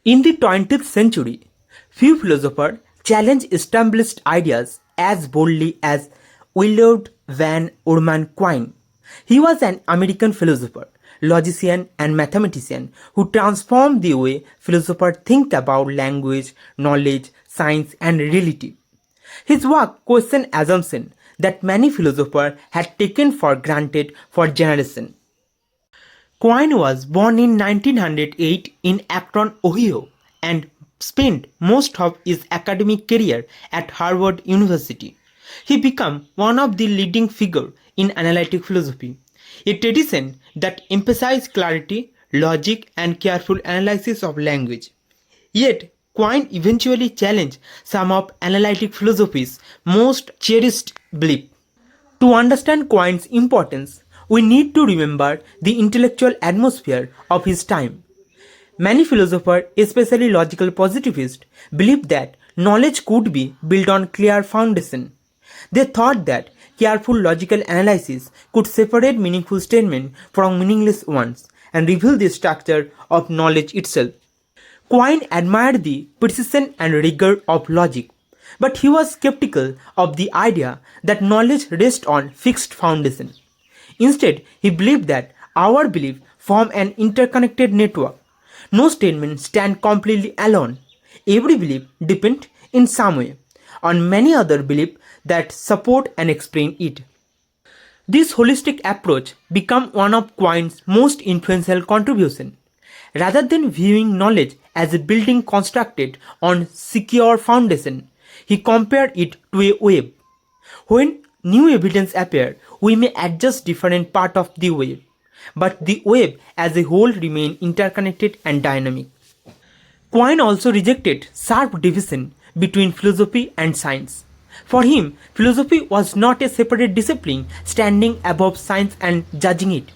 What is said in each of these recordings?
In the 20th century, few philosophers challenged established ideas as boldly as Willard Van Orman Quine. He was an American philosopher, logician, and mathematician who transformed the way philosophers think about language, knowledge, science, and reality. His work questioned assumptions that many philosophers had taken for granted for generations. Quine was born in 1908 in Akron, Ohio, and spent most of his academic career at Harvard University. He became one of the leading figures in analytic philosophy, a tradition that emphasized clarity, logic, and careful analysis of language. Yet, Quine eventually challenged some of analytic philosophy's most cherished beliefs. To understand Quine's importance, we need to remember the intellectual atmosphere of his time. Many philosophers, especially logical positivists, believed that knowledge could be built on clear foundation. They thought that careful logical analysis could separate meaningful statements from meaningless ones and reveal the structure of knowledge itself. Quine admired the precision and rigor of logic, but he was skeptical of the idea that knowledge rests on fixed foundation. Instead, he believed that our beliefs form an interconnected network. No statement stands completely alone. Every belief depends in some way on many other beliefs that support and explain it. This holistic approach became one of Quine's most influential contributions. Rather than viewing knowledge as a building constructed on secure foundation, he compared it to a web. When new evidence appears, we may adjust different parts of the web, but the web as a whole remains interconnected and dynamic. Quine also rejected sharp division between philosophy and science. For him, philosophy was not a separate discipline standing above science and judging it.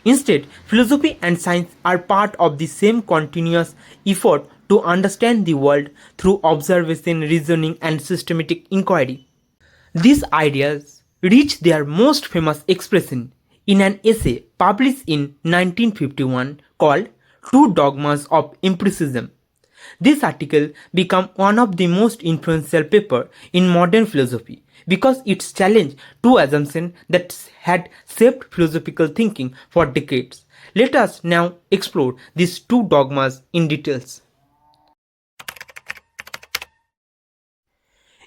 Instead, philosophy and science are part of the same continuous effort to understand the world through observation, reasoning, and systematic inquiry. These ideas reached their most famous expression in an essay published in 1951 called Two Dogmas of Empiricism. This article became one of the most influential papers in modern philosophy because it challenged two assumptions that had shaped philosophical thinking for decades. Let us now explore these two dogmas in details.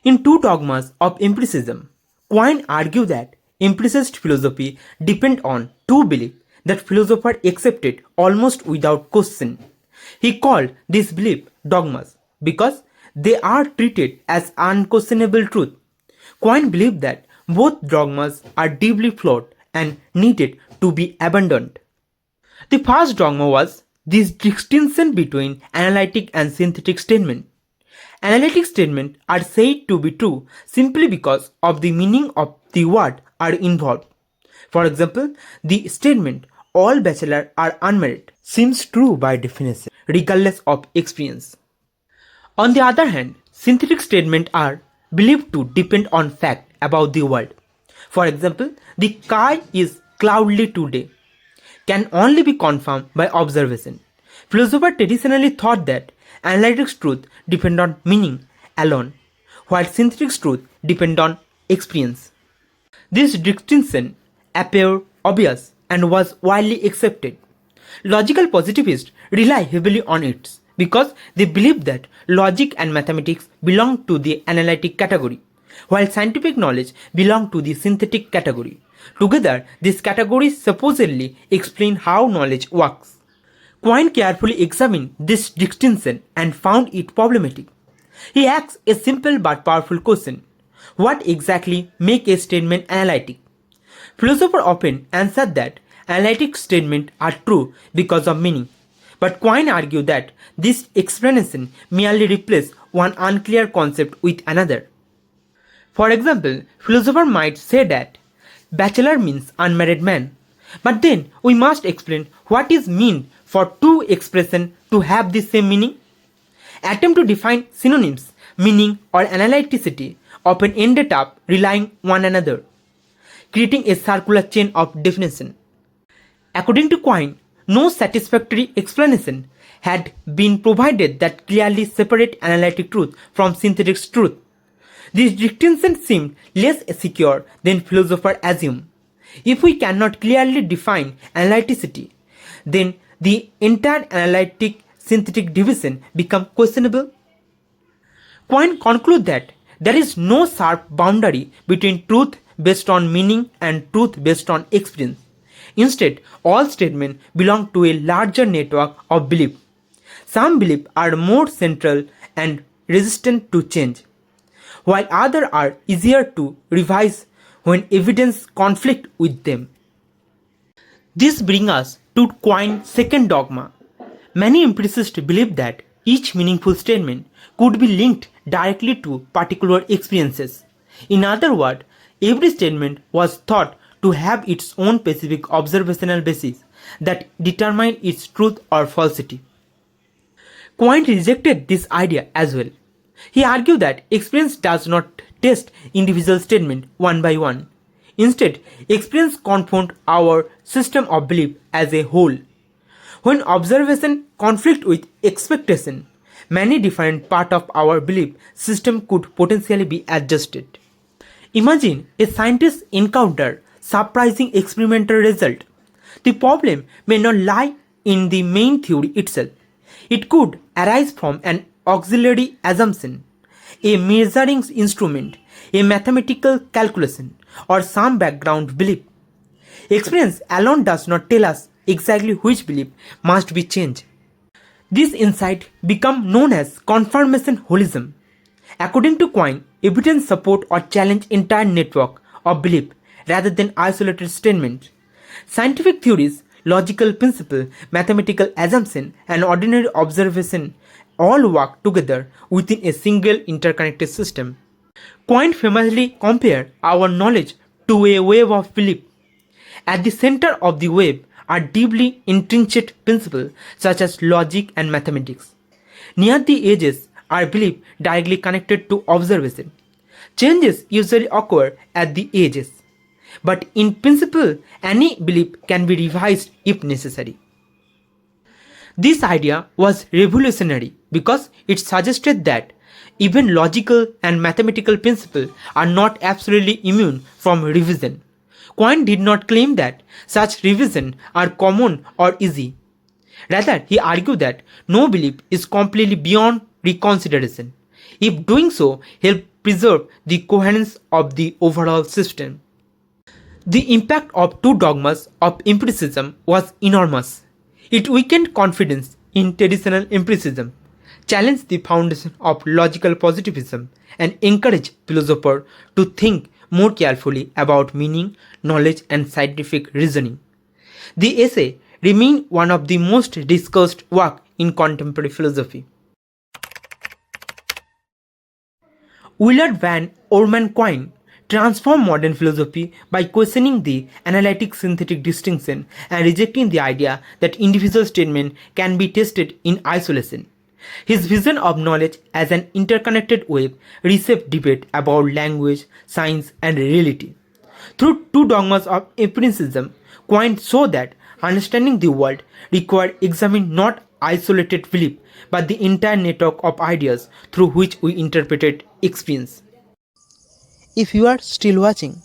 In Two Dogmas of Empiricism, Quine argued that empiricist philosophy depends on two beliefs that philosophers accepted almost without question. He called these beliefs dogmas because they are treated as unquestionable truth. Quine believed that both dogmas are deeply flawed and needed to be abandoned. The first dogma was this distinction between analytic and synthetic statement. Analytic statements are said to be true simply because of the meaning of the word are involved. For example, the statement all bachelors are unmarried seems true by definition, regardless of experience. On the other hand, synthetic statements are believed to depend on fact about the world. For example, the sky is cloudy today can only be confirmed by observation. Philosophers traditionally thought that analytic truth depend on meaning alone, while synthetic truth depend on experience. This distinction appeared obvious and was widely accepted. Logical positivists rely heavily on it because they believe that logic and mathematics belong to the analytic category, while scientific knowledge belong to the synthetic category. Together, these categories supposedly explain how knowledge works. Quine carefully examined this distinction and found it problematic. He asks a simple but powerful question: what exactly makes a statement analytic? Philosophers often answer that analytic statements are true because of meaning, but Quine argued that this explanation merely replaces one unclear concept with another. For example, philosophers might say that bachelor means unmarried man, but then we must explain what is meant for two expressions to have the same meaning. Attempt to define synonyms, meaning, or analyticity often ended up relying one another, creating a circular chain of definition. According to Quine, No satisfactory explanation had been provided that clearly separate analytic truth from synthetic truth. This distinction seemed less secure than philosophers assume. If we cannot clearly define analyticity, then the entire analytic-synthetic division becomes questionable. Quine concludes that there is no sharp boundary between truth based on meaning and truth based on experience. Instead, all statements belong to a larger network of belief. Some beliefs are more central and resistant to change, while others are easier to revise when evidence conflicts with them. This brings us to Quine's second dogma. Many empiricists believe that each meaningful statement could be linked directly to particular experiences. In other words, every statement was thought to have its own specific observational basis that determined its truth or falsity. Quine rejected this idea as well. He argued that experience does not test individual statements one by one. Instead, experience confronts our system of belief as a whole. When observation conflict with expectation, many different parts of our belief system could potentially be adjusted. Imagine a scientist encounter surprising experimental result. The problem may not lie in the main theory itself. It could arise from an auxiliary assumption, a measuring instrument, a mathematical calculation, or some background belief. Experience alone does not tell us exactly which belief must be changed. This insight becomes known as confirmation holism. According to Quine, evidence support or challenge entire network of belief rather than isolated statements. Scientific theories, logical principle, mathematical assumption, and ordinary observation all work together within a single interconnected system. Quine famously compared our knowledge to a web of belief. At the center of the web are deeply entrenched principles such as logic and mathematics. Near the edges are beliefs directly connected to observation. Changes usually occur at the edges, but in principle, any belief can be revised if necessary. This idea was revolutionary because it suggested that even logical and mathematical principles are not absolutely immune from revision. Quine did not claim that such revisions are common or easy. Rather, he argued that no belief is completely beyond reconsideration, if doing so helps preserve the coherence of the overall system. The impact of Two Dogmas of Empiricism was enormous. It weakened confidence in traditional empiricism, challenged the foundation of logical positivism, and encouraged philosophers to think more carefully about meaning, knowledge, and scientific reasoning. The essay remains one of the most discussed works in contemporary philosophy. Willard Van Orman Quine transformed modern philosophy by questioning the analytic-synthetic distinction and rejecting the idea that individual statements can be tested in isolation. His vision of knowledge as an interconnected web reshaped debate about language, science, and reality. Through Two Dogmas of Empiricism, Quine saw that understanding the world required examining not isolated belief but the entire network of ideas through which we interpreted experience. If you are still watching,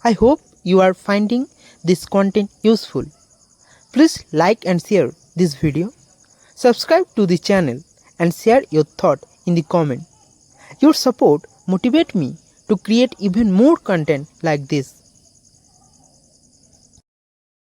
I hope you are finding this content useful. Please like and share this video, subscribe to the channel and share your thought in the comment. Your support motivates me to create even more content like this.